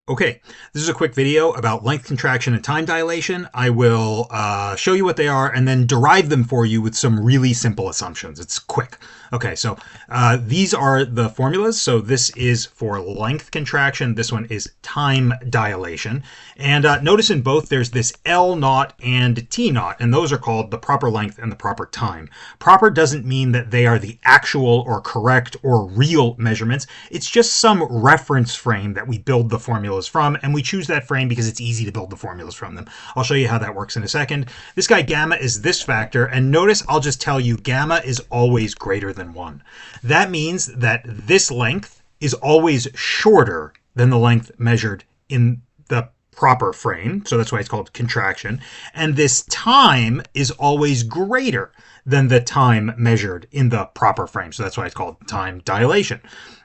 Okay, this is a quick video about length contraction and time dilation. I will show you what they are and then derive them for you with some really simple assumptions. It's quick. Okay, so these are the formulas. So this is for length contraction. This one is time dilation. And notice in both there's this L naught and T naught, and those are called the proper length and the proper time. Proper doesn't mean that they are the actual or correct or real measurements. It's just some reference frame that we build the formulas from, and we choose that frame because it's easy to build the formulas from them. I'll show you how that works in a second. This guy gamma is this factor, and notice I'll just tell you gamma is always greater than 1. That means that this length is always shorter than the length measured in the proper frame, so that's why it's called contraction, and this time is always greater than the time measured in the proper frame, so that's why it's called time dilation.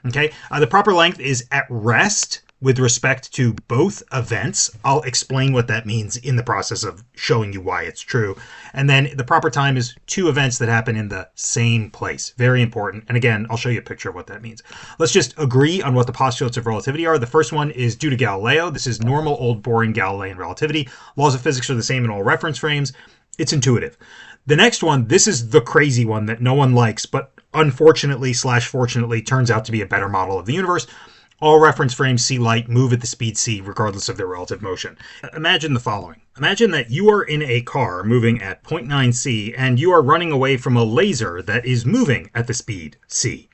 Okay, the proper length is at rest with respect to both events. I'll explain what that means in the process of showing you why it's true. And then the proper time is 2 events that happen in the same place. Very important. And again, I'll show you a picture of what that means. Let's just agree on what the postulates of relativity are. The first one is due to Galileo. This is normal, old, boring Galilean relativity. Laws of physics are the same in all reference frames. It's intuitive. The next one, this is the crazy one that no one likes, but unfortunately / fortunately turns out to be a better model of the universe. All reference frames see light move at the speed c regardless of their relative motion. Imagine the following. Imagine that you are in a car moving at 0.9 c and you are running away from a laser that is moving at the speed c.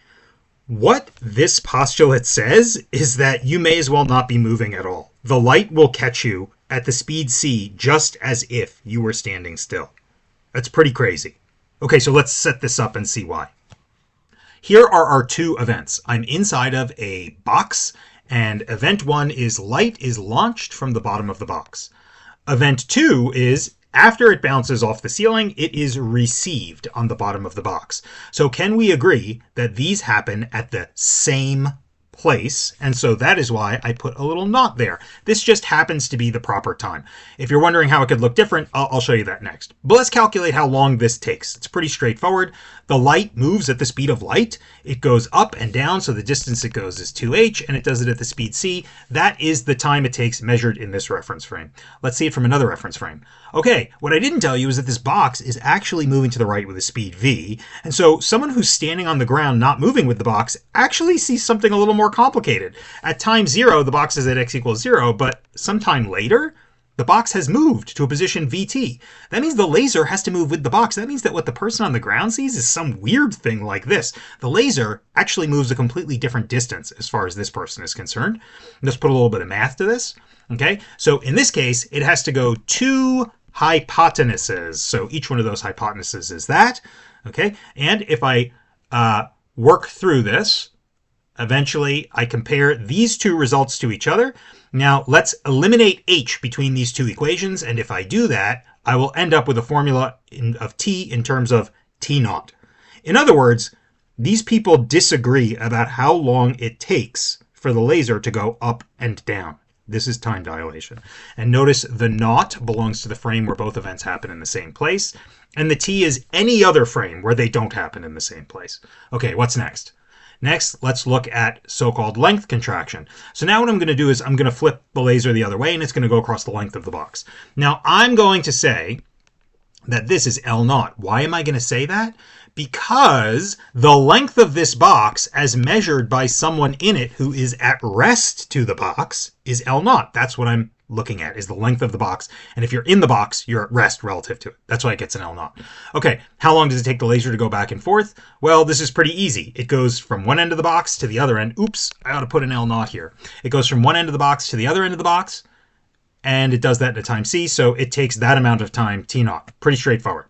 What this postulate says is that you may as well not be moving at all. The light will catch you at the speed c just as if you were standing still. That's pretty crazy. Okay, so let's set this up and see why. Here are our 2 events. I'm inside of a box, and event 1 is light is launched from the bottom of the box. Event 2 is after it bounces off the ceiling, it is received on the bottom of the box. So can we agree that these happen at the same place? And so that is why I put a little knot there. This just happens to be the proper time. If you're wondering how it could look different, I'll show you that next. But let's calculate how long this takes. It's pretty straightforward. The light moves at the speed of light. It goes up and down, so the distance it goes is 2h, and it does it at the speed c. That is the time it takes measured in this reference frame. Let's see it from another reference frame. Okay, what I didn't tell you is that this box is actually moving to the right with a speed v, and so someone who's standing on the ground not moving with the box actually sees something a little more complicated. At time 0, the box is at x equals 0, but sometime later, the box has moved to a position vt. That means the laser has to move with the box. That means that what the person on the ground sees is some weird thing like this. The laser actually moves a completely different distance as far as this person is concerned. Let's put a little bit of math to this. Okay, so in this case, it has to go 2 hypotenuses. So each one of those hypotenuses is that. Okay, and if I work through this, eventually I compare these 2 results to each other. Now let's eliminate h between these 2 equations, and if I do that, I will end up with a formula of t in terms of t naught. In other words, these people disagree about how long it takes for the laser to go up and down. This is time dilation. And notice the naught belongs to the frame where both events happen in the same place, and the t is any other frame where they don't happen in the same place. Okay, what's next? Next, let's look at so-called length contraction. So now what I'm going to do is I'm going to flip the laser the other way, and it's going to go across the length of the box. Now I'm going to say that this is L naught. Why am I going to say that? Because the length of this box, as measured by someone in it who is at rest to the box, is L naught. That's what I'm looking at, is the length of the box. And if you're in the box, you're at rest relative to it. That's why it gets an L naught. Okay, how long does it take the laser to go back and forth? Well, this is pretty easy. It goes from one end of the box to the other end. Oops, I ought to put an L naught here. It goes from one end of the box to the other end of the box, and it does that in a time c, so it takes that amount of time, t naught. Pretty straightforward.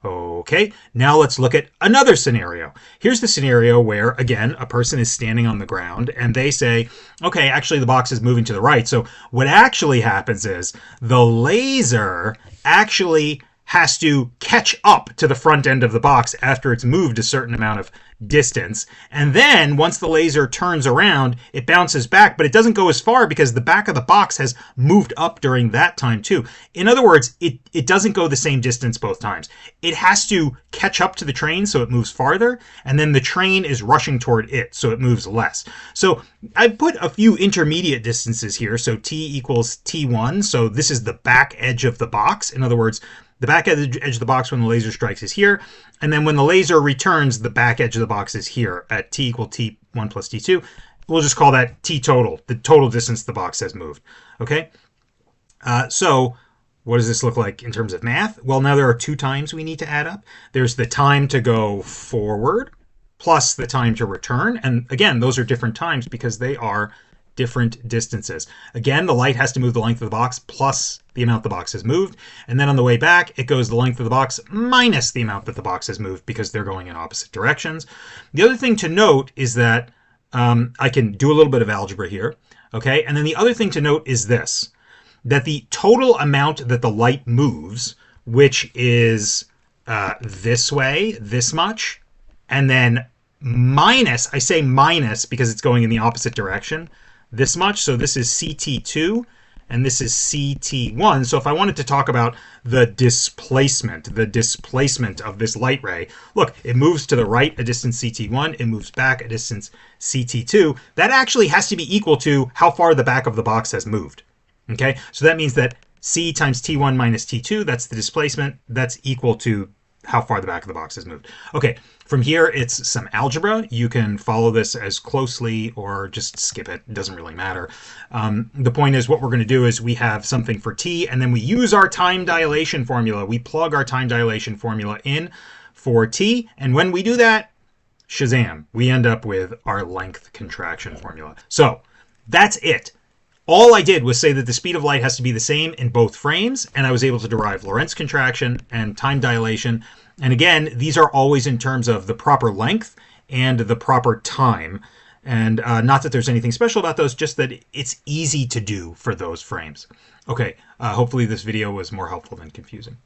Okay, now let's look at another scenario. Here's the scenario where, again, a person is standing on the ground and they say, okay, actually the box is moving to the right. So what actually happens is the laser actually has to catch up to the front end of the box after it's moved a certain amount of distance. And then once the laser turns around, it bounces back, but it doesn't go as far because the back of the box has moved up during that time too. In other words, it doesn't go the same distance both times. It has to catch up to the train, so it moves farther, and then the train is rushing toward it, so it moves less. So I put a few intermediate distances here. So t equals t1. So this is the back edge of the box. In other words, the back edge of the box when the laser strikes is here. And then when the laser returns, the back edge of the box is here at t equal t1 plus t2. We'll just call that t total, the total distance the box has moved. Okay? So what does this look like in terms of math? Well, now there are 2 times we need to add up. There's the time to go forward plus the time to return. And again, those are different times because they are different distances. Again, the light has to move the length of the box plus the amount the box has moved. And then on the way back, it goes the length of the box minus the amount that the box has moved because they're going in opposite directions. The other thing to note is that I can do a little bit of algebra here. Okay, and then the other thing to note is this, that the total amount that the light moves, which is this way, this much, and then minus, I say minus because it's going in the opposite direction, this much. So this is CT2 and this is CT1. So if I wanted to talk about the displacement of this light ray, look, it moves to the right a distance CT1, it moves back a distance CT2. That actually has to be equal to how far the back of the box has moved. Okay, so that means that C times T1 minus T2, that's the displacement, that's equal to how far the back of the box has moved. Okay, from here, it's some algebra. You can follow this as closely or just skip it. It doesn't really matter. The point is what we're going to do is we have something for t, and then we use our time dilation formula. We plug our time dilation formula in for t, and when we do that, shazam, we end up with our length contraction formula. So that's it. All I did was say that the speed of light has to be the same in both frames, and I was able to derive Lorentz contraction and time dilation. And again, these are always in terms of the proper length and the proper time. And not that there's anything special about those, just that it's easy to do for those frames. Okay, hopefully this video was more helpful than confusing.